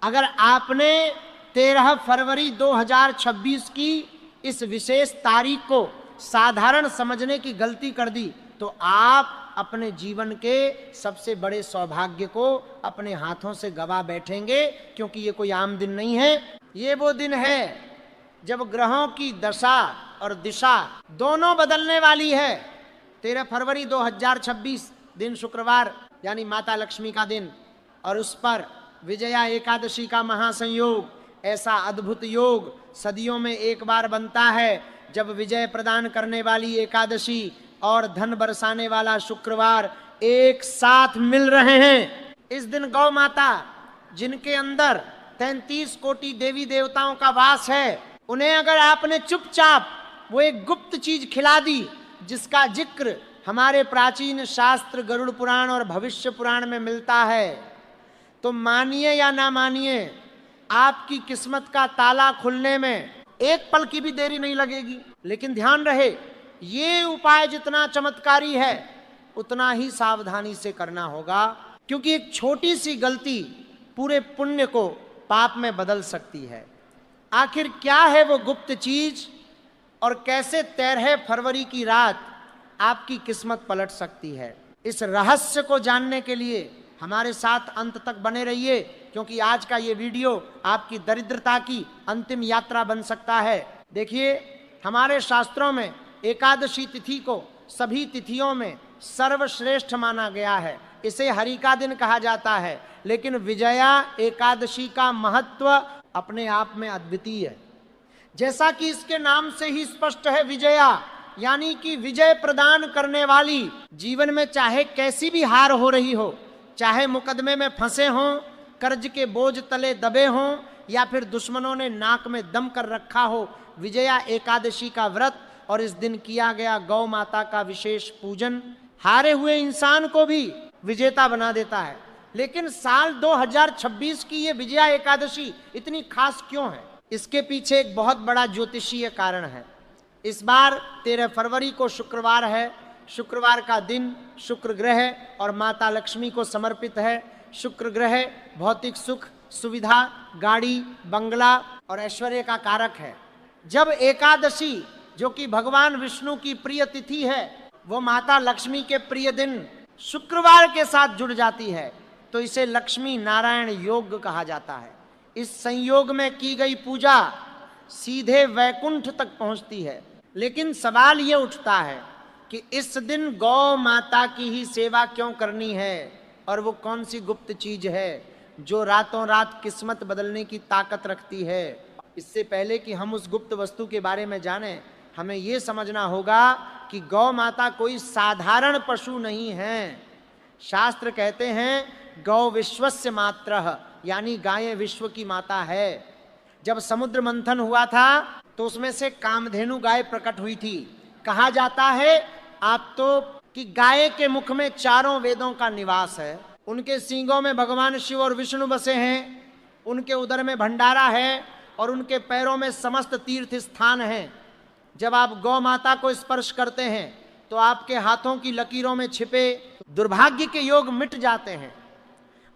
अगर आपने 13 फरवरी 2026 की इस विशेष तारीख को साधारण समझने की गलती कर दी तो आप अपने जीवन के सबसे बड़े सौभाग्य को अपने हाथों से गवा बैठेंगे, क्योंकि ये कोई आम दिन नहीं है। ये वो दिन है जब ग्रहों की दशा और दिशा दोनों बदलने वाली है। 13 फरवरी 2026 दिन शुक्रवार यानी माता लक्ष्मी का दिन, और उस पर विजया एकादशी का महासंयोग, ऐसा अद्भुत योग सदियों में एक बार बनता है जब विजय प्रदान करने वाली एकादशी और धन बरसाने वाला शुक्रवार एक साथ मिल रहे हैं। इस दिन गौ माता, जिनके अंदर 33 कोटि देवी देवताओं का वास है, उन्हें अगर आपने चुपचाप वो एक गुप्त चीज खिला दी जिसका जिक्र हमारे प्राचीन शास्त्र गरुड़ पुराण और भविष्य पुराण में मिलता है, तो मानिए या ना मानिए, आपकी किस्मत का ताला खुलने में एक पल की भी देरी नहीं लगेगी। लेकिन ध्यान रहे, ये उपाय जितना चमत्कारी है उतना ही सावधानी से करना होगा, क्योंकि एक छोटी सी गलती पूरे पुण्य को पाप में बदल सकती है। आखिर क्या है वो गुप्त चीज और कैसे 13 फरवरी की रात आपकी किस्मत पलट सकती है? इस रहस्य को जानने के लिए हमारे साथ अंत तक बने रहिए, क्योंकि आज का ये वीडियो आपकी दरिद्रता की अंतिम यात्रा बन सकता है। देखिए, हमारे शास्त्रों में एकादशी तिथि को सभी तिथियों में सर्वश्रेष्ठ माना गया है। इसे हरि का दिन कहा जाता है, लेकिन विजया एकादशी का महत्व अपने आप में अद्वितीय है। जैसा कि इसके नाम से ही स्पष्ट है, विजया यानी कि विजय प्रदान करने वाली। जीवन में चाहे कैसी भी हार हो रही हो, चाहे मुकदमे में फंसे हों, कर्ज के बोझ तले दबे हों, या फिर दुश्मनों ने नाक में दम कर रखा हो, विजया एकादशी का व्रत और इस दिन किया गया गौ माता का विशेष पूजन हारे हुए इंसान को भी विजेता बना देता है। लेकिन साल 2026 की ये विजया एकादशी इतनी खास क्यों है? इसके पीछे एक बहुत बड़ा ज्योतिषीय कारण है। इस बार 13 फरवरी को शुक्रवार है। शुक्रवार का दिन शुक्र ग्रह और माता लक्ष्मी को समर्पित है। शुक्र ग्रह भौतिक सुख, सुविधा, गाड़ी, बंगला और ऐश्वर्य का कारक है। जब एकादशी, जो कि भगवान विष्णु की प्रिय तिथि है, वो माता लक्ष्मी के प्रिय दिन शुक्रवार के साथ जुड़ जाती है, तो इसे लक्ष्मी नारायण योग कहा जाता है। इस संयोग में की गई पूजा सीधे वैकुंठ तक पहुंचती है। लेकिन सवाल ये उठता है कि इस दिन गौ माता की ही सेवा क्यों करनी है, और वो कौन सी गुप्त चीज है जो रातों रात किस्मत बदलने की ताकत रखती है? इससे पहले कि हम उस गुप्त वस्तु के बारे में जानें, हमें ये समझना होगा कि गौ माता कोई साधारण पशु नहीं है। शास्त्र कहते हैं गौ विश्वस्य मात्रः, यानी गायें विश्व की माता है। जब समुद्र मंथन हुआ था तो उसमें से कामधेनु गाय प्रकट हुई थी। कहा जाता है आप तो कि गाय के मुख में चारों वेदों का निवास है, उनके सींगों में भगवान शिव और विष्णु बसे हैं, उनके उदर में भंडारा है और उनके पैरों में समस्त तीर्थ स्थान हैं। जब आप गौ माता को स्पर्श करते हैं तो आपके हाथों की लकीरों में छिपे दुर्भाग्य के योग मिट जाते हैं।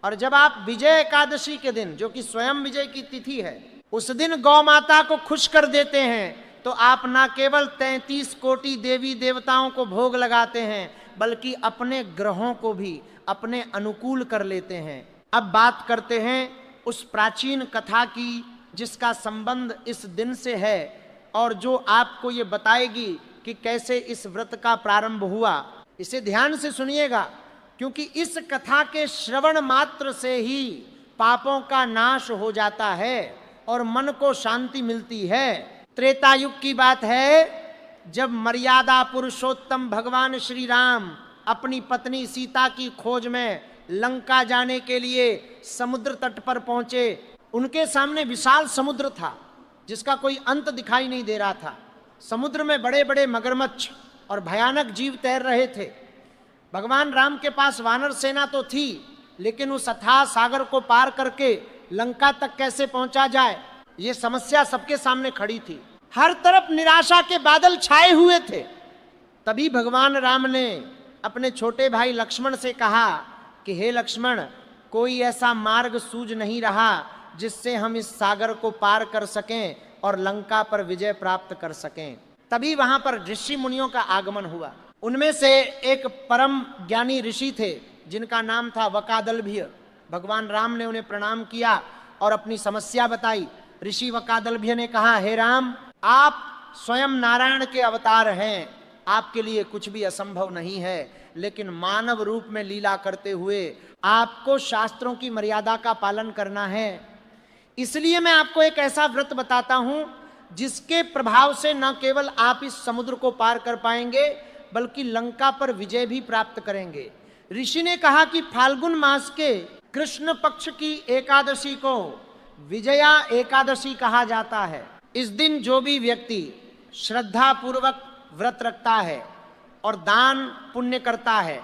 और जब आप विजय एकादशी के दिन, जो कि स्वयं विजय की तिथि है, उस दिन गौ माता को खुश कर देते हैं, तो आप न केवल 33 कोटि देवी देवताओं को भोग लगाते हैं, बल्कि अपने ग्रहों को भी अपने अनुकूल कर लेते हैं। अब बात करते हैं उस प्राचीन कथा की जिसका संबंध इस दिन से है और जो आपको ये बताएगी कि कैसे इस व्रत का प्रारंभ हुआ। इसे ध्यान से सुनिएगा, क्योंकि इस कथा के श्रवण मात्र से ही पापों का नाश हो जाता है और मन को शांति मिलती है। त्रेता युग की बात है, जब मर्यादा पुरुषोत्तम भगवान श्री राम अपनी पत्नी सीता की खोज में लंका जाने के लिए समुद्र तट पर पहुंचे। उनके सामने विशाल समुद्र था जिसका कोई अंत दिखाई नहीं दे रहा था। समुद्र में बड़े बड़े मगरमच्छ और भयानक जीव तैर रहे थे। भगवान राम के पास वानर सेना तो थी, लेकिन उस अथाह सागर को पार करके लंका तक कैसे पहुंचा जाए, ये समस्या सबके सामने खड़ी थी। हर तरफ निराशा के बादल छाए हुए थे। तभी भगवान राम ने अपने छोटे भाई लक्ष्मण से कहा कि हे लक्ष्मण, कोई ऐसा मार्ग सूझ नहीं रहा जिससे हम इस सागर को पार कर सकें और लंका पर विजय प्राप्त कर सकें। तभी वहां पर ऋषि मुनियों का आगमन हुआ। उनमें से एक परम ज्ञानी ऋषि थे जिनका नाम था वकादलभ्य। भगवान राम ने उन्हें प्रणाम किया और अपनी समस्या बताई। ऋषि वकादलभ्य ने कहा, हे राम, आप स्वयं नारायण के अवतार हैं, आपके लिए कुछ भी असंभव नहीं है, लेकिन मानव रूप में लीला करते हुए आपको शास्त्रों की मर्यादा का पालन करना है। इसलिए मैं आपको एक ऐसा व्रत बताता हूं जिसके प्रभाव से न केवल आप इस समुद्र को पार कर पाएंगे बल्कि लंका पर विजय भी प्राप्त करेंगे। ऋषि ने कहा कि फाल्गुन मास के कृष्ण पक्ष की एकादशी को विजया एकादशी कहा जाता है। इस दिन जो भी व्यक्ति श्रद्धा पूर्वक व्रत रखता है और दान पुण्य करता है,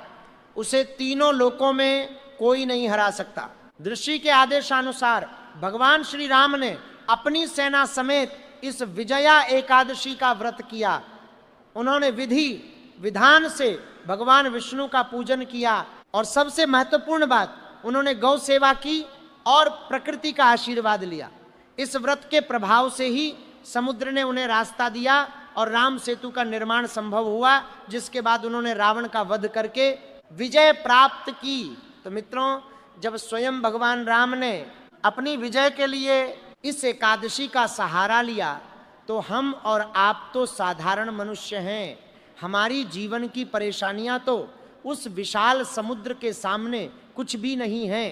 उसे तीनों लोकों में कोई नहीं हरा सकता। ऋषि के आदेशानुसार भगवान श्री राम ने अपनी सेना समेत इस विजया एकादशी का व्रत किया। उन्होंने विधि विधान से भगवान विष्णु का पूजन किया और सबसे महत्वपूर्ण बात, उन्होंने गौ सेवा की और प्रकृति का आशीर्वाद लिया। इस व्रत के प्रभाव से ही समुद्र ने उन्हें रास्ता दिया और राम सेतु का निर्माण संभव हुआ, जिसके बाद उन्होंने रावण का वध करके विजय प्राप्त की। तो मित्रों, जब स्वयं भगवान राम ने अपनी विजय के लिए इस एकादशी का सहारा लिया, तो हम और आप तो साधारण मनुष्य हैं। हमारी जीवन की परेशानियां तो उस विशाल समुद्र के सामने कुछ भी नहीं है।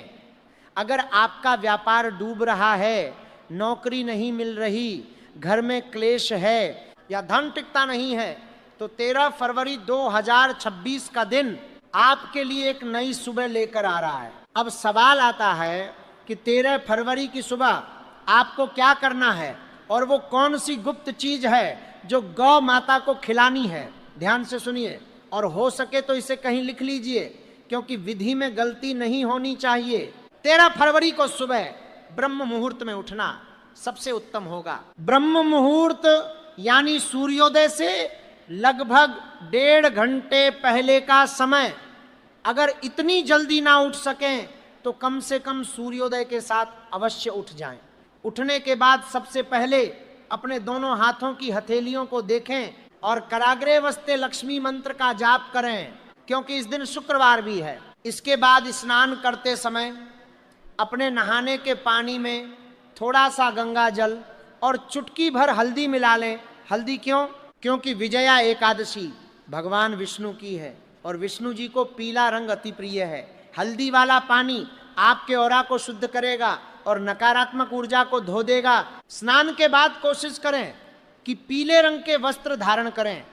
अगर आपका व्यापार डूब रहा है, नौकरी नहीं मिल रही, घर में क्लेश है या धन टिकता नहीं है, तो 13 फरवरी 2026 का दिन आपके लिए एक नई सुबह लेकर आ रहा है। अब सवाल आता है कि 13 फरवरी की सुबह आपको क्या करना है और वो कौन सी गुप्त चीज है जो गौ माता को खिलानी है। ध्यान से सुनिए और हो सके तो इसे कहीं लिख लीजिए, क्योंकि विधि में गलती नहीं होनी चाहिए। 13 फरवरी को सुबह ब्रह्म मुहूर्त में उठना सबसे उत्तम होगा। ब्रह्म मुहूर्त यानी सूर्योदय से लगभग 1.5 घंटे पहले का समय। अगर इतनी जल्दी ना उठ सकें तो कम से कम सूर्योदय के साथ अवश्य उठ जाएं। उठने के बाद सबसे पहले अपने दोनों हाथों की हथेलियों को देखें और कराग्रे वस्ते लक्ष्मी मंत्र का जाप करें, क्योंकि इस दिन शुक्रवार भी है। इसके बाद स्नान करते समय अपने नहाने के पानी में थोड़ा सा गंगा जल और चुटकी भर हल्दी मिला लें। हल्दी क्यों? क्योंकि विजया एकादशी भगवान विष्णु की है और विष्णु जी को पीला रंग अति प्रिय है। हल्दी वाला पानी आपके ऑरा को शुद्ध करेगा और नकारात्मक ऊर्जा को धो देगा। स्नान के बाद कोशिश करें कि पीले रंग के वस्त्र धारण करें।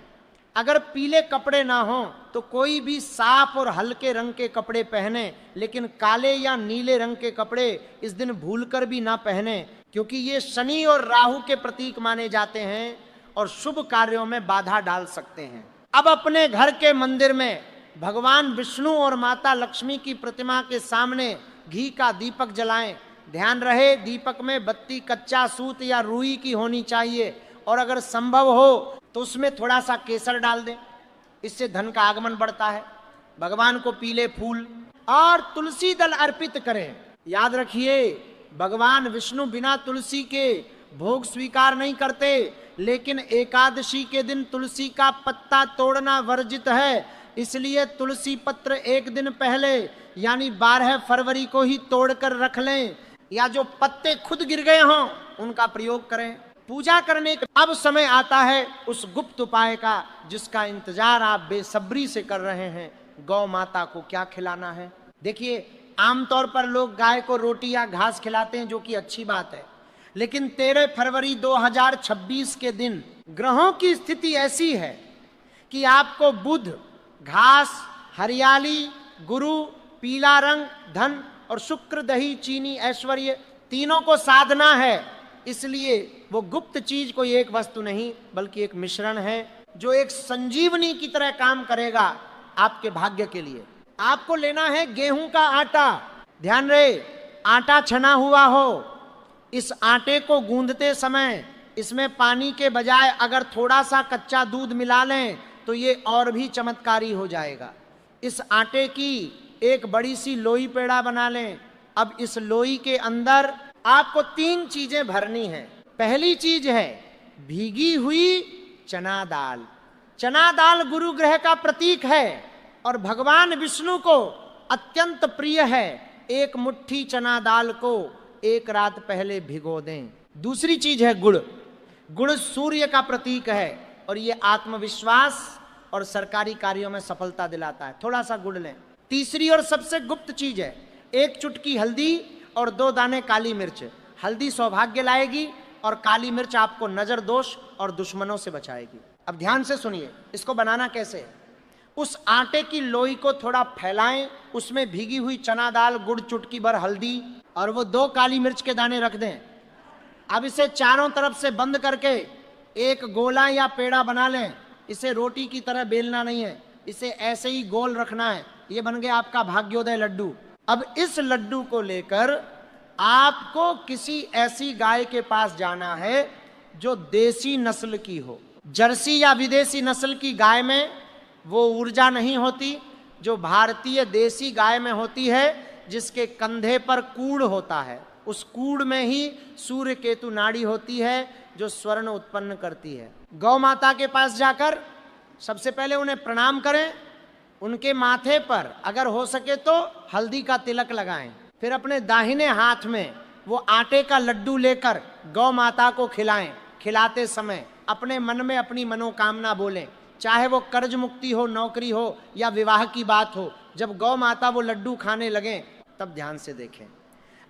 अगर पीले कपड़े ना हो तो कोई भी साफ और हल्के रंग के कपड़े पहने, लेकिन काले या नीले रंग के कपड़े इस दिन भूलकर भी ना पहने, क्योंकि ये शनि और राहु के प्रतीक माने जाते हैं और शुभ कार्यों में बाधा डाल सकते हैं। अब अपने घर के मंदिर में भगवान विष्णु और माता लक्ष्मी की प्रतिमा के सामने घी का दीपक जलाएं। ध्यान रहे दीपक में बत्ती कच्चा सूत या रुई की होनी चाहिए और अगर संभव हो तो उसमें थोड़ा सा केसर डाल दें, इससे धन का आगमन बढ़ता है। भगवान को पीले फूल और तुलसी दल अर्पित करें। याद रखिए, भगवान विष्णु बिना तुलसी के भोग स्वीकार नहीं करते, लेकिन एकादशी के दिन तुलसी का पत्ता तोड़ना वर्जित है। इसलिए तुलसी पत्र एक दिन पहले यानी 12 फरवरी को ही तोड़कर रख लें, या जो पत्ते खुद गिर गए हों उनका प्रयोग करें। पूजा करने का अब समय आता है उस गुप्त उपाय का जिसका इंतजार आप बेसब्री से कर रहे हैं। गौ माता को क्या खिलाना है? देखिए, आमतौर पर लोग गाय को रोटी या घास खिलाते हैं, जो कि अच्छी बात है, लेकिन 13 फरवरी 2026 के दिन ग्रहों की स्थिति ऐसी है कि आपको बुध, घास, हरियाली, गुरु, पीला रंग, धन और शुक्र, दही, चीनी, ऐश्वर्य तीनों को साधना है। इसलिए वो गुप्त चीज कोई एक वस्तु नहीं बल्कि एक मिश्रण है जो एक संजीवनी की तरह काम करेगा आपके भाग्य के लिए। आपको लेना है गेहूं का आटा। ध्यान रहे, आटा छना हुआ हो। इस आटे को गूंदते समय इसमें पानी के बजाय अगर थोड़ा सा कच्चा दूध मिला लें तो ये और भी चमत्कारी हो जाएगा। इस आटे की एक बड़ी सी लोई पेड़ा बना लें। अब इस लोई के अंदर आपको 3 चीजें भरनी है। पहली चीज है भीगी हुई चना दाल। चना दाल गुरु ग्रह का प्रतीक है और भगवान विष्णु को अत्यंत प्रिय है। एक मुट्ठी चना दाल को एक रात पहले भिगो दें। दूसरी चीज है गुड़। गुड़ सूर्य का प्रतीक है और ये आत्मविश्वास और सरकारी कार्यों में सफलता दिलाता है। थोड़ा सा गुड़ लें। तीसरी और सबसे गुप्त चीज है 1 चुटकी हल्दी और 2 दाने काली मिर्च। हल्दी सौभाग्य लाएगी और काली मिर्च आपको नजर दोष और दुश्मनों से बचाएगी। अब ध्यान से सुनिए, इसको बनाना कैसे है। उस आटे की लोई को थोड़ा फैलाएं, उसमें भीगी हुई चना दाल, गुड़, चुटकी भर हल्दी और वो 2 काली मिर्च के दाने रख दें। अब इसे चारों तरफ से बंद करके एक गोला या पेड़ा बना लें। इसे रोटी की तरह बेलना नहीं है, इसे ऐसे ही गोल रखना है। ये बन गया आपका भाग्योदय लड्डू। अब इस लड्डू को लेकर आपको किसी ऐसी गाय के पास जाना है जो देसी नस्ल की हो। जर्सी या विदेशी नस्ल की गाय में वो ऊर्जा नहीं होती जो भारतीय देसी गाय में होती है, जिसके कंधे पर कूड़ होता है। उस कूड़ में ही सूर्य केतु नाड़ी होती है जो स्वर्ण उत्पन्न करती है। गौ माता के पास जाकर सबसे पहले उन्हें प्रणाम करें। उनके माथे पर अगर हो सके तो हल्दी का तिलक लगाएं। फिर अपने दाहिने हाथ में वो आटे का लड्डू लेकर गौ माता को खिलाएं। खिलाते समय अपने मन में अपनी मनोकामना बोलें, चाहे वो कर्ज मुक्ति हो, नौकरी हो या विवाह की बात हो। जब गौ माता वो लड्डू खाने लगें तब ध्यान से देखें।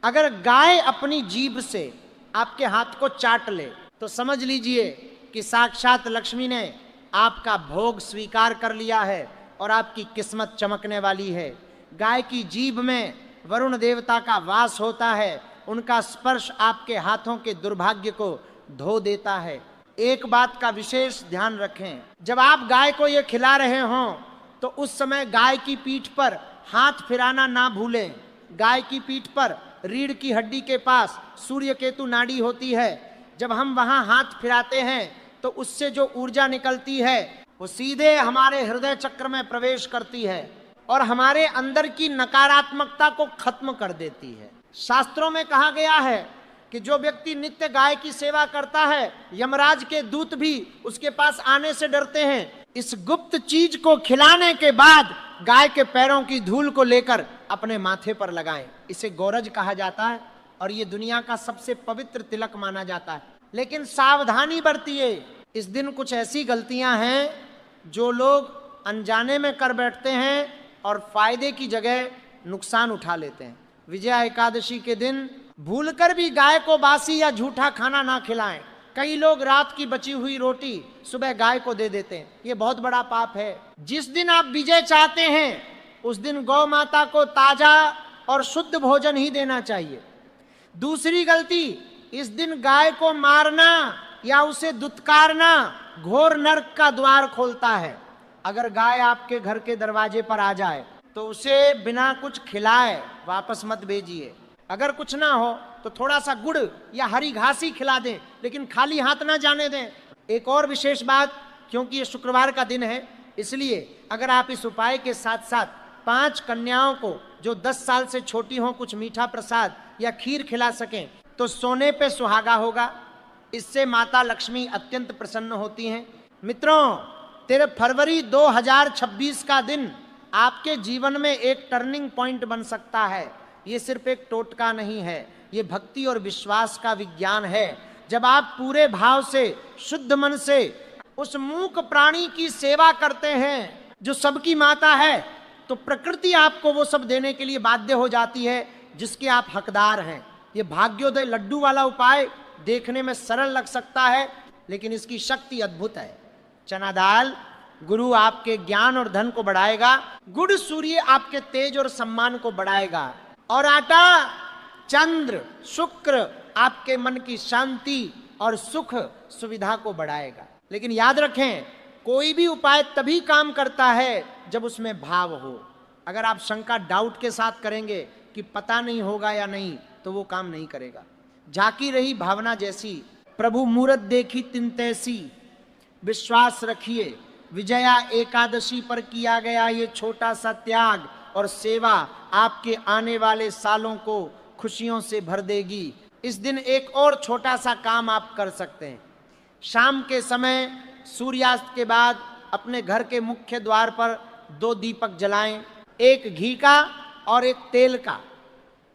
अगर गाय अपनी जीभ से आपके हाथ को चाट ले तो समझ लीजिए कि साक्षात लक्ष्मी ने आपका भोग स्वीकार कर लिया है और आपकी किस्मत चमकने वाली है। गाय की जीभ में वरुण देवता का वास होता है। उनका स्पर्श आपके हाथों के दुर्भाग्य को धो देता है। एक बात का विशेष ध्यान रखें, जब आप गाय को ये खिला रहे हों तो उस समय गाय की पीठ पर हाथ फिराना ना भूलें। गाय की पीठ पर रीढ़ की हड्डी के पास सूर्य केतु नाड़ी होती है। जब हम वहां हाथ फिराते हैं तो उससे जो ऊर्जा निकलती है वो सीधे हमारे हृदय चक्र में प्रवेश करती है और हमारे अंदर की नकारात्मकता को खत्म कर देती है। शास्त्रों में कहा गया है कि जो व्यक्ति नित्य गाय की सेवा करता है, यमराज के दूत भी उसके पास आने से डरते हैं। इस गुप्त चीज को खिलाने के बाद गाय के पैरों की धूल को लेकर अपने माथे पर लगाएं। इसे गौरज कहा जाता है और ये दुनिया का सबसे पवित्र तिलक माना जाता है। लेकिन सावधानी बरतिए, इस दिन कुछ ऐसी गलतियां हैं जो लोग अनजाने में कर बैठते हैं और फायदे की जगह नुकसान उठा लेते हैं। विजया एकादशी के दिन भूलकर भी गाय को बासी या झूठा खाना ना खिलाएं। कई लोग रात की बची हुई रोटी सुबह गाय को दे देते हैं, ये बहुत बड़ा पाप है। जिस दिन आप विजय चाहते हैं उस दिन गौ माता को ताजा और शुद्ध भोजन ही देना चाहिए। दूसरी गलती, इस दिन गाय को मारना या उसे दुत्कारना घोर नरक का द्वार खोलता है। अगर गाय आपके घर के दरवाजे पर आ जाए तो उसे बिना कुछ खिलाए वापस मत भेजिए। अगर कुछ ना हो तो थोड़ा सा गुड़ या हरी घास ही खिला दें, लेकिन खाली हाथ ना जाने दें। एक और विशेष बात, क्योंकि ये शुक्रवार का दिन है, इसलिए अगर आप इस उपाय के साथ साथ 5 कन्याओं को जो 10 साल से छोटी हों कुछ मीठा प्रसाद या खीर खिला सकें तो सोने पे सुहागा होगा। इससे माता लक्ष्मी अत्यंत प्रसन्न होती हैं। मित्रों, 13 फरवरी 2026 का दिन आपके जीवन में एक टर्निंग पॉइंट बन सकता है। ये सिर्फ एक टोटका नहीं है, ये भक्ति और विश्वास का विज्ञान है। जब आप पूरे भाव से, शुद्ध मन से उस मूक प्राणी की सेवा करते हैं जो सबकी माता है, तो प्रकृति आपको वो सब देने के लिए बाध्य हो जाती है जिसके आप हकदार हैं। ये भाग्योदय लड्डू वाला उपाय देखने में सरल लग सकता है, लेकिन इसकी शक्ति अद्भुत है। चना दाल गुरु आपके ज्ञान और धन को बढ़ाएगा, गुड़ सूर्य आपके तेज और सम्मान को बढ़ाएगा, और आटा चंद्र शुक्र आपके मन की शांति और सुख सुविधा को बढ़ाएगा। लेकिन याद रखें, कोई भी उपाय तभी काम करता है जब उसमें भाव हो। अगर आप शंका, डाउट के साथ करेंगे कि पता नहीं होगा या नहीं, तो वो काम नहीं करेगा। झाकी रही भावना जैसी, प्रभु मूरत देखी तिन तैसी। विश्वास रखिए, विजया एकादशी पर किया गया ये छोटा सा त्याग और सेवा आपके आने वाले सालों को खुशियों से भर देगी। इस दिन एक और छोटा सा काम आप कर सकते हैं। शाम के समय सूर्यास्त के बाद अपने घर के मुख्य द्वार पर 2 दीपक जलाएं, एक घी का और एक तेल का।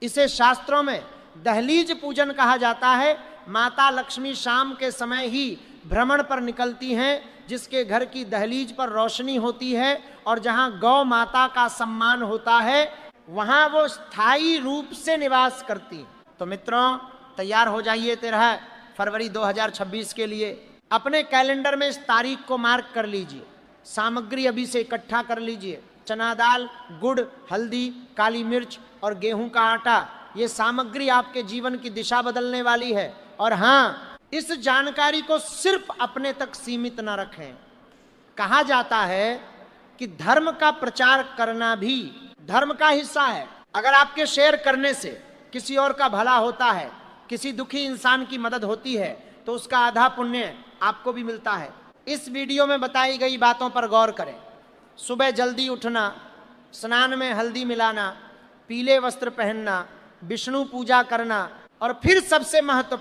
इसे शास्त्रों में दहलीज पूजन कहा जाता है। माता लक्ष्मी शाम के समय ही भ्रमण पर निकलती हैं, जिसके घर की दहलीज पर रोशनी होती है और जहां गौ माता का सम्मान होता है वहां वो स्थायी रूप से निवास करती हैं। तो मित्रों, तैयार हो जाइए 13 फरवरी 2026 के लिए। अपने कैलेंडर में इस तारीख को मार्क कर लीजिए। सामग्री अभी से इकट्ठा कर लीजिए। चना दाल, गुड़, हल्दी, काली मिर्च और गेहूं का आटा, ये सामग्री आपके जीवन की दिशा बदलने वाली है। और हाँ, इस जानकारी को सिर्फ अपने तक सीमित न रखें। कहा जाता है कि धर्म का प्रचार करना भी धर्म का हिस्सा है। अगर आपके शेयर करने से किसी और का भला होता है, किसी दुखी इंसान की मदद होती है, तो उसका आधा पुण्य आपको भी मिलता है। इस वीडियो में बताई गई बातों पर गौर करें। सुबह जल्दी उठना, स्नान में हल्दी मिलाना, पीले वस्त्र पहनना, विष्णु पूजा करना और फिर सबसे महत्वपूर्ण